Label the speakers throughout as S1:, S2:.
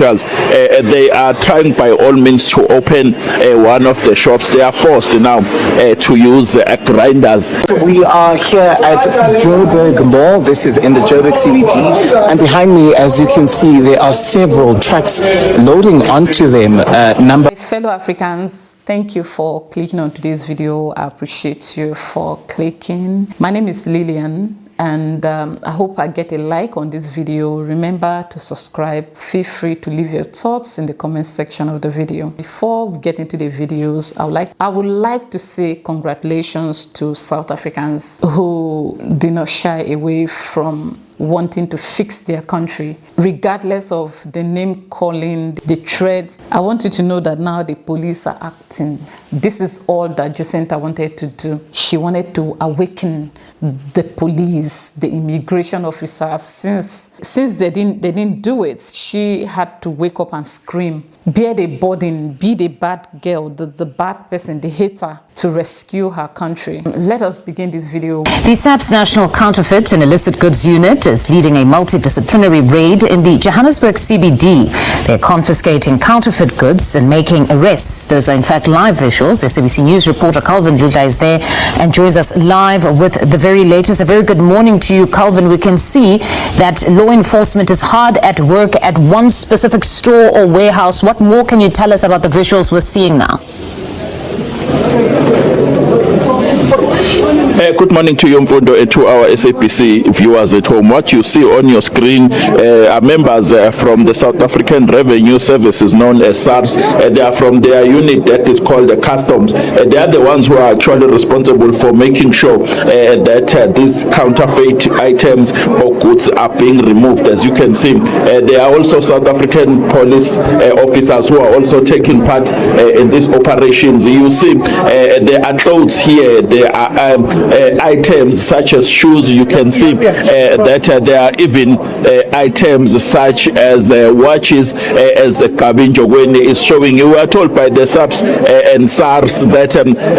S1: They are trying by all means to open one of the shops. They are forced now to use grinders.
S2: We are here at Joburg Mall. This is in the Joburg CBD, and behind me, as you can see, there are several trucks loading onto them.
S3: Fellow Africans, thank you for clicking on today's video. I appreciate you for clicking. My name is Lillian, and I hope I get a like on this video. Remember to subscribe. Feel free to leave your thoughts in the comment section of the video. Before we get into the videos, I would like to say congratulations to South Africans who do not shy away from wanting to fix their country, regardless of the name calling, the threats. I want you to know that now the police are acting. This is all that Jacinta wanted to do. She wanted to awaken the police, the immigration officers. Since they didn't do it, she had to wake up and scream, bear the burden, be the bad girl, the bad person, the hater, to rescue her country. Let us begin this video.
S4: The SAP's National Counterfeit and Illicit Goods Unit is leading a multidisciplinary raid in the Johannesburg CBD. They're confiscating counterfeit goods and making arrests. Those are in fact live visuals. SABC News reporter Calvin Luda is there and joins us live with the very latest. A very good morning to you, Calvin. We can see that law enforcement is hard at work at one specific store or warehouse. What more can you tell us about the visuals we're seeing now?
S1: Good morning to you, Mfundo, and to our SABC viewers at home. What you see on your screen are members from the South African Revenue Services, known as SARS. They are from their unit that is called the Customs. They are the ones who are actually responsible for making sure that these counterfeit items or goods are being removed. As you can see, there are also South African police officers who are also taking part in these operations. You see, there are clothes here. There are items such as shoes. You can see that there are even items such as watches, as Kabinjo Gweni is showing you. We are told by the SAPS and SARS that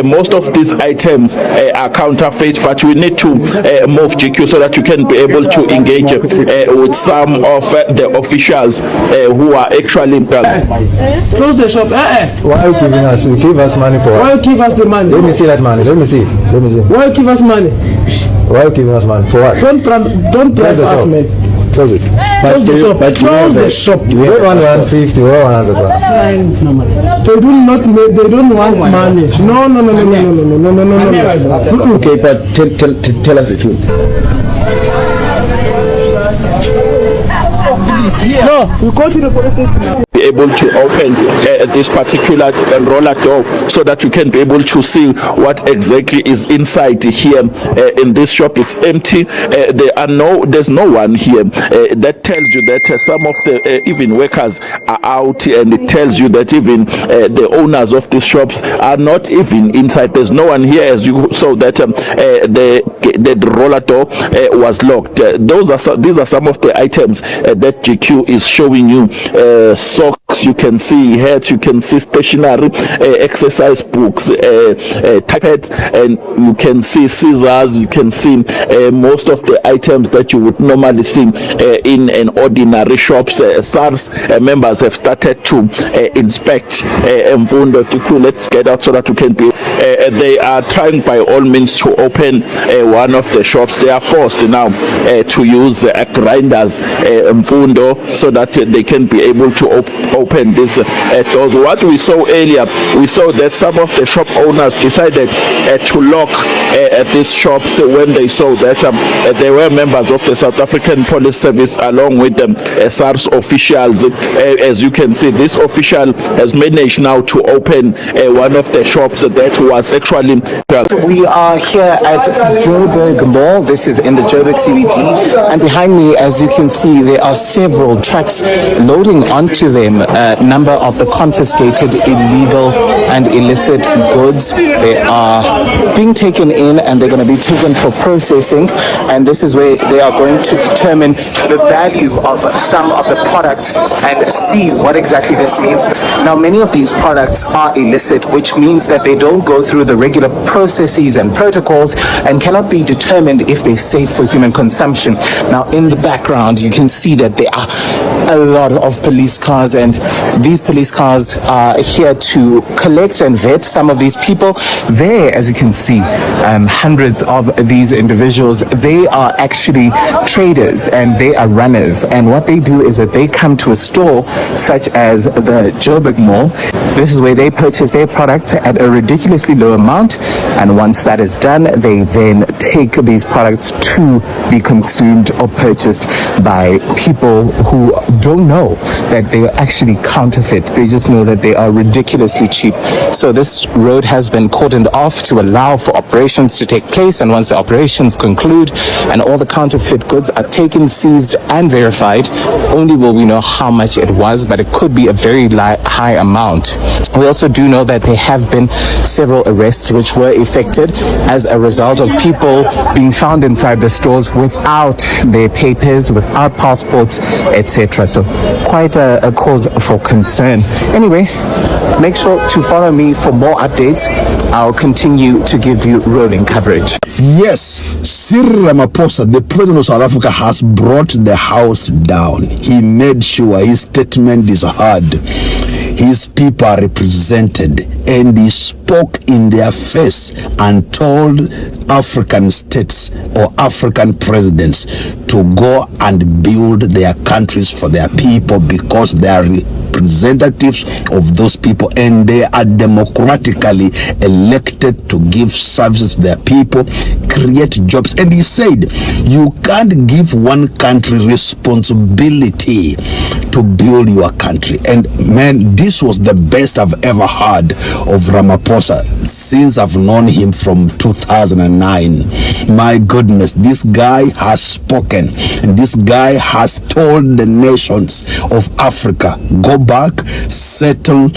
S1: most of these items are counterfeit, but we need to move GQ so that you can be able to engage with some of the officials who are actually
S5: close the shop.
S6: Why are you giving us? You give us money for what?
S5: Why you give us the money?
S6: Let me see that money. Let me see.
S5: Why you give us money?
S6: Why are you giving us money for what?
S5: Don't bribe us, man.
S6: Close it.
S5: Close the shop. Close the shop.
S6: You don't want 150 or 100.
S5: They don't want money. No.
S6: Okay, but tell us the truth.
S5: No, we go to the police station.
S1: Be able to open this particular roller door so that you can be able to see what exactly is inside here in this shop. It's empty. There's no one here. That tells you that some of the even workers are out, and it tells you that even the owners of these shops are not even inside. There's no one here, as you saw that the roller door was locked. These are some of the items that GQ is showing you. Socks, you can see hats, you can see stationery, exercise books, pads, and you can see scissors. You can see most of the items that you would normally see in an ordinary shops. SARS members have started to inspect Mfundo. Let's get out so that we can be. They are trying by all means to open one of the shops. They are forced now to use grinders, Mfundo, so that they can be able to open this doors. What we saw earlier, we saw that some of the shop owners decided to lock these shops when they saw that there were members of the South African Police Service along with them, SARS officials. As you can see, this official has managed now to open one of the shops that was actually.
S2: We are here at Joburg Mall. This is in the Joburg CBD, and behind me, as you can see, there are several trucks loading onto them. number of the confiscated illegal and illicit goods. They are being taken in and they're going to be taken for processing, and this is where they are going to determine the value of some of the products and see what exactly this means. Now, many of these products are illicit, which means that they don't go through the regular processes and protocols and cannot be determined if they're safe for human consumption. Now, in the background, you can see that there are a lot of police cars, and these police cars are here to collect and vet some of these people. There, as you can see, hundreds of these individuals, they are actually traders and they are runners, and what they do is that they come to a store such as the Joburg Mall. This is where they purchase their products at a ridiculously low amount, and once that is done, they then take these products to be consumed or purchased by people who don't know that they are actually counterfeit. They just know that they are ridiculously cheap. So this road has been cordoned off to allow for operations to take place, and once the operations conclude and all the counterfeit goods are taken, seized and verified, only will we know how much it was, but it could be a very high amount. We also do know that there have been several arrests which were effected as a result of people being found inside the stores without their papers, without passports, etc. So quite a cause for concern. Anyway, make sure to follow me for more updates. I'll continue to give you rolling coverage.
S7: Yes, Cyril Ramaphosa, the president of South Africa, has brought the house down. He made sure his statement is heard. His people are represented, and he spoke in their face and told African states or African presidents to go and build their countries for their people, because they are representatives of those people and they are democratically elected to give services to their people, create jobs. And he said you can't give one country responsibility to build your country. And man, this was the best I've ever heard of Ramaphosa since I've known him from 2009. My goodness, this guy has spoken, and this guy has told the nations of Africa, go back, settle,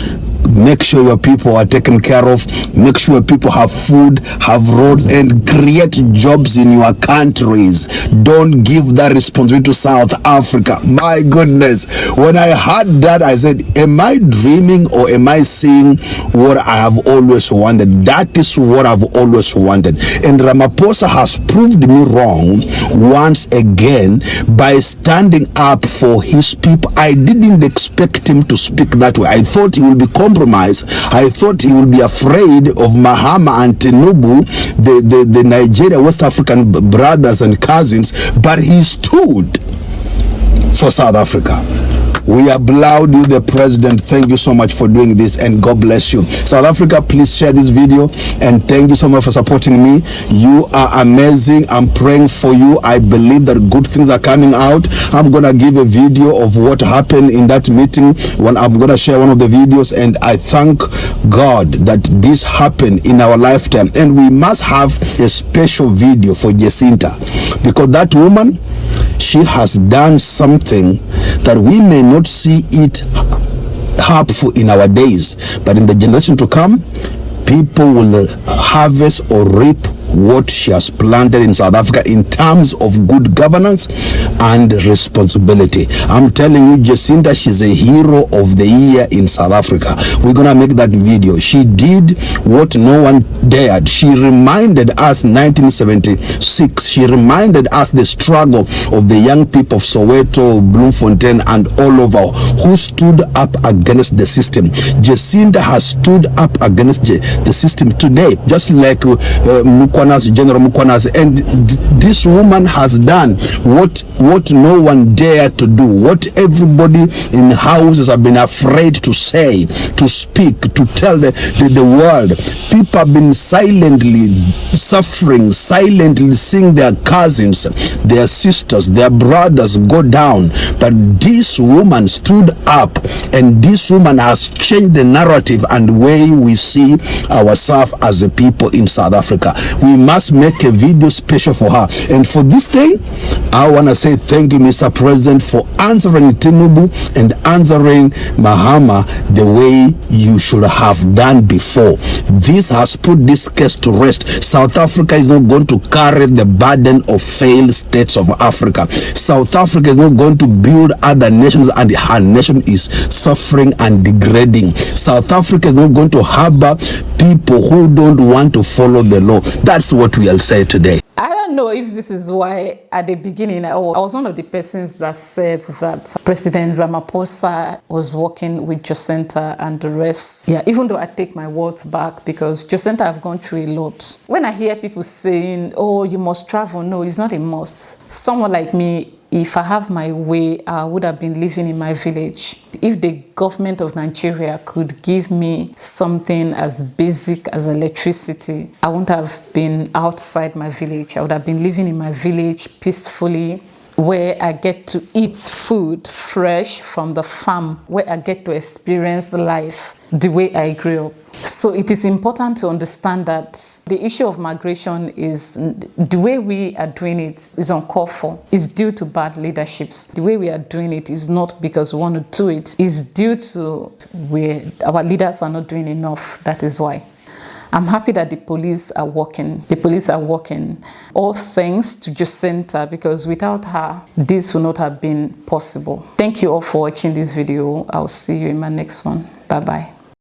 S7: make sure your people are taken care of, make sure people have food, have roads, and create jobs in your countries. Don't give that responsibility to South Africa. My goodness, when I heard that, I said, am I dreaming or am I seeing what I have always wanted? That is what I've always wanted. And Ramaphosa has proved me wrong once again by standing up for his people. I didn't expect him to speak that way. I thought he would be compromised. I thought he would be afraid of Mahama and Tinubu, the Nigeria West African brothers and cousins, but he stood for South Africa. We applaud you, the president. Thank you so much for doing this, and God bless you. South Africa, please share this video, and thank you so much for supporting me. You are amazing. I'm praying for you. I believe that good things are coming out. I'm gonna give a video of what happened in that meeting. When I'm gonna share one of the videos, and I thank God that this happened in our lifetime. And we must have a special video for Jacinta, because that woman, she has done something that we may not see it helpful in our days, but in the generation to come, people will harvest or reap what she has planted in South Africa in terms of good governance and responsibility. I'm telling you, Jacinta, she's a hero of the year in South Africa. We're gonna make that video. She did what no one dared. She reminded us 1976. She reminded us the struggle of the young people of Soweto, Bloemfontein, and all over who stood up against the system. Jacinta has stood up against the system today, just like General Mukwanas, and this woman has done what no one dared to do, what everybody in houses have been afraid to say, to speak, to tell the world. People have been silently suffering, silently seeing their cousins, their sisters, their brothers go down, but this woman stood up, and this woman has changed the narrative and the way we see ourselves as a people in South Africa. We must make a video special for her, and for this thing I want to say thank you, Mr. President, for answering Tinubu and answering Mahama the way you should have done before. This has put this case to rest. South Africa is not going to carry the burden of failed states of Africa. South Africa is not going to build other nations, and her nation is suffering and degrading. South Africa is not going to harbor people who don't want to follow the law. That's what we'll say today.
S3: I don't know if this is why at the beginning I was one of the persons that said that President Ramaphosa was working with Jacinta and the rest. Yeah, even though I take my words back, because Jacinta have gone through a lot. When I hear people saying, oh, you must travel, no, it's not a must. Someone like me, if I have my way, I would have been living in my village. If the government of Nigeria could give me something as basic as electricity, I wouldn't have been outside my village. I would have been living in my village peacefully, where I get to eat food fresh from the farm, where I get to experience life the way I grew up. So it is important to understand that the issue of migration is, the way we are doing it is uncalled for. It's due to bad leaderships. The way we are doing it is not because we want to do it. It's due to our leaders are not doing enough. That is why. I'm happy that the police are working. The police are working. All thanks to Jacinta, because without her, this would not have been possible. Thank you all for watching this video. I'll see you in my next one. Bye-bye.